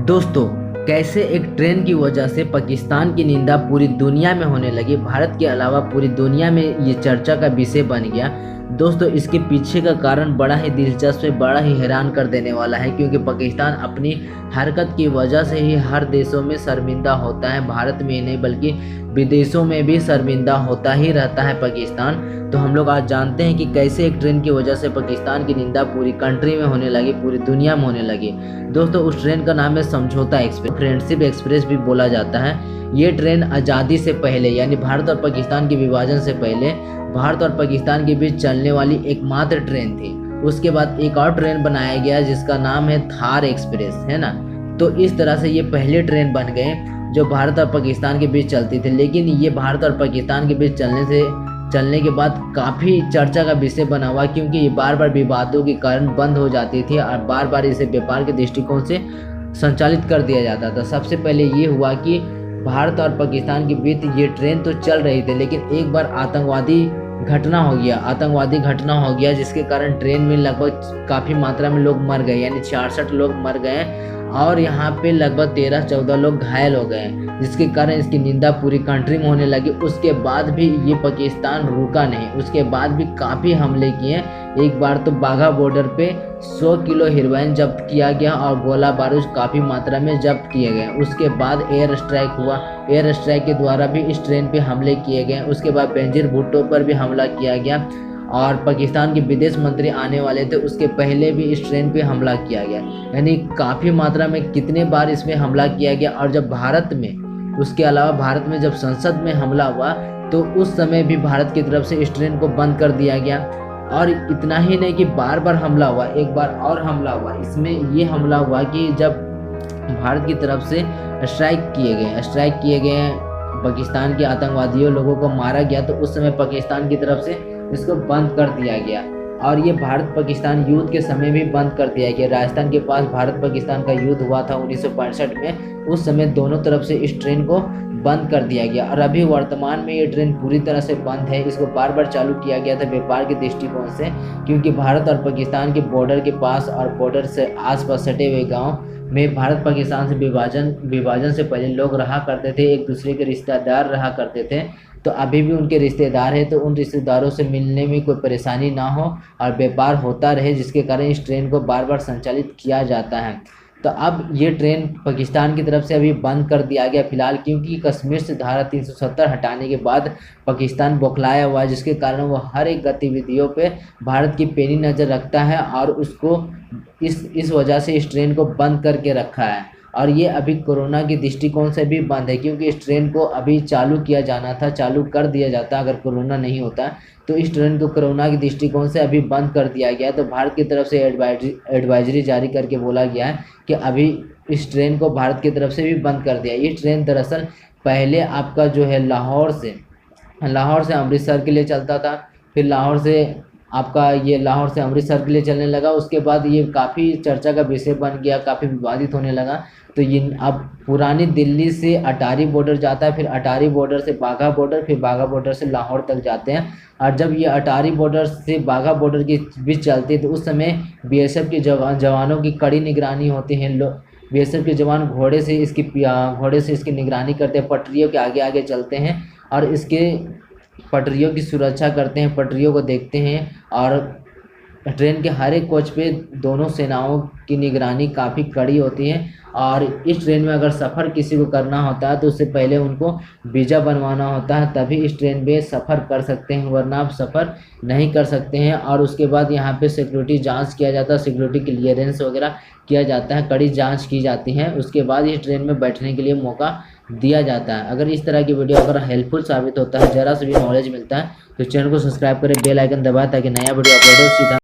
दोस्तों, कैसे एक ट्रेन की वजह से पाकिस्तान की निंदा पूरी दुनिया में होने लगी, भारत के अलावा पूरी दुनिया में ये चर्चा का विषय बन गया। दोस्तों, इसके पीछे का कारण बड़ा ही दिलचस्प है, बड़ा ही हैरान कर देने वाला है, क्योंकि पाकिस्तान अपनी हरकत की वजह से ही हर देशों में शर्मिंदा होता है। भारत में ही नहीं बल्कि विदेशों में भी शर्मिंदा होता ही रहता है पाकिस्तान। तो हम लोग आज जानते हैं कि कैसे एक ट्रेन की वजह से पाकिस्तान की निंदा पूरी कंट्री में होने लगी, पूरी दुनिया में होने लगी। दोस्तों, उस ट्रेन का नाम है समझौता एक्सप्रेस, फ्रेंडशिप एक्सप्रेस भी बोला जाता है। ये ट्रेन आज़ादी से पहले यानी भारत और पाकिस्तान के विभाजन से पहले भारत और पाकिस्तान के बीच चलने वाली एकमात्र ट्रेन थी। उसके बाद एक और ट्रेन बनाया गया जिसका नाम है थार एक्सप्रेस, है ना। तो इस तरह से ये पहले ट्रेन बन गए जो भारत और पाकिस्तान के बीच चलती थी। लेकिन ये भारत और पाकिस्तान के बीच चलने के बाद काफ़ी चर्चा का विषय बना हुआ, क्योंकि ये बार बार विवादों के कारण बंद हो जाती थी और बार बार इसे व्यापार के दृष्टिकोण से संचालित कर दिया जाता था। सबसे पहले ये हुआ कि भारत और पाकिस्तान के बीच ये ट्रेन तो चल रही थी, लेकिन एक बार आतंकवादी घटना हो गया जिसके कारण ट्रेन में लगभग काफ़ी मात्रा में लोग मर गए, यानी 66 लोग मर गए और यहाँ पे लगभग 13-14 लोग घायल हो गए, जिसके कारण इसकी निंदा पूरी कंट्री में होने लगी। उसके बाद भी ये पाकिस्तान रुका नहीं, उसके बाद भी काफ़ी हमले किए। एक बार तो बाघा बॉर्डर पे 100 किलो हेरोइन जब्त किया गया और गोला बारूद काफ़ी मात्रा में जब्त किए गए। उसके बाद एयर स्ट्राइक हुआ, एयर स्ट्राइक के द्वारा भी इस ट्रेन पे हमले किए गए। उसके बाद बेनजीर भुट्टो पर भी हमला किया गया और पाकिस्तान के विदेश मंत्री आने वाले थे, उसके पहले भी इस ट्रेन पे हमला किया गया। यानी काफ़ी मात्रा में कितने बार इसमें हमला किया गया। और जब भारत में, उसके अलावा भारत में जब संसद में हमला हुआ तो उस समय भी भारत की तरफ से इस ट्रेन को बंद कर दिया गया। और इतना ही नहीं कि बार बार हमला हुआ, एक बार और हमला हुआ। इसमें ये हमला हुआ कि जब भारत की तरफ से स्ट्राइक किए गए पाकिस्तान के आतंकवादियों लोगों को मारा गया, तो उस समय पाकिस्तान की तरफ से इसको बंद कर दिया गया। और ये भारत पाकिस्तान युद्ध के समय भी बंद कर दिया गया। राजस्थान के पास भारत पाकिस्तान का युद्ध हुआ था 1965 में, उस समय दोनों तरफ से इस ट्रेन को बंद कर दिया गया। और अभी वर्तमान में ये ट्रेन पूरी तरह से बंद है। इसको बार बार चालू किया गया था व्यापार के दृष्टिकोण से, क्योंकि भारत और पाकिस्तान के बॉर्डर के पास और बॉर्डर से आसपास सटे हुए गांव में भारत पाकिस्तान से विभाजन से पहले लोग रहा करते थे, एक दूसरे के रिश्तेदार रहा करते थे। तो अभी भी उनके रिश्तेदार हैं, तो उन रिश्तेदारों से मिलने में कोई परेशानी ना हो और व्यापार होता रहे, जिसके कारण इस ट्रेन को बार बार संचालित किया जाता है। तो अब ये ट्रेन पाकिस्तान की तरफ से अभी बंद कर दिया गया फिलहाल, क्योंकि कश्मीर से धारा 370 हटाने के बाद पाकिस्तान बौखलाया हुआ है, जिसके कारण वो हर एक गतिविधियों पे भारत की पैनी नज़र रखता है और उसको इस वजह से इस ट्रेन को बंद करके रखा है। और ये अभी कोरोना के दृष्टिकोण से भी बंद है, क्योंकि इस ट्रेन को अभी चालू किया जाना था, चालू कर दिया जाता अगर कोरोना नहीं होता। तो इस ट्रेन को कोरोना के दृष्टिकोण से अभी बंद कर दिया गया। तो भारत की तरफ से एडवाइजरी जारी करके बोला गया है कि अभी इस ट्रेन को भारत की तरफ से भी बंद कर दिया। ये ट्रेन दरअसल पहले आपका जो है लाहौर से अमृतसर के लिए चलता था, फिर लाहौर से अमृतसर के लिए चलने लगा। उसके बाद ये काफ़ी चर्चा का विषय बन गया, काफ़ी विवादित होने लगा। तो ये अब पुरानी दिल्ली से अटारी बॉर्डर जाता है, फिर अटारी बॉर्डर से बाघा बॉर्डर, फिर बाघा बॉर्डर से लाहौर तक जाते हैं। और जब ये अटारी बॉर्डर से बाघा बॉर्डर के बीच चलती है तो उस समय बीएसएफ के जवानों की कड़ी निगरानी होती है। बीएसएफ के जवान घोड़े से इसकी निगरानी करते हैं, पटरियों के आगे आगे चलते हैं और इसके पटरियों की सुरक्षा करते हैं, पटरियों को देखते हैं। और ट्रेन के हर एक कोच पे दोनों सेनाओं की निगरानी काफ़ी कड़ी होती है। और इस ट्रेन में अगर सफ़र किसी को करना होता है तो उससे पहले उनको वीज़ा बनवाना होता है, तभी इस ट्रेन में सफ़र कर सकते हैं, वरना आप सफ़र नहीं कर सकते हैं। और उसके बाद यहाँ पे सिक्योरिटी जांच किया जाता है, सिक्योरिटी क्लियरेंस वगैरह किया जाता है, कड़ी जांच की जाती है। उसके बाद इस ट्रेन में बैठने के लिए मौका दिया जाता है। अगर इस तरह की वीडियो अगर हेल्पफुल साबित होता है, ज़रा से भी नॉलेज मिलता है, तो चैनल को सब्सक्राइब करें, बेल आइकन दबाएं ताकि नया वीडियो अपलोड हो सीधा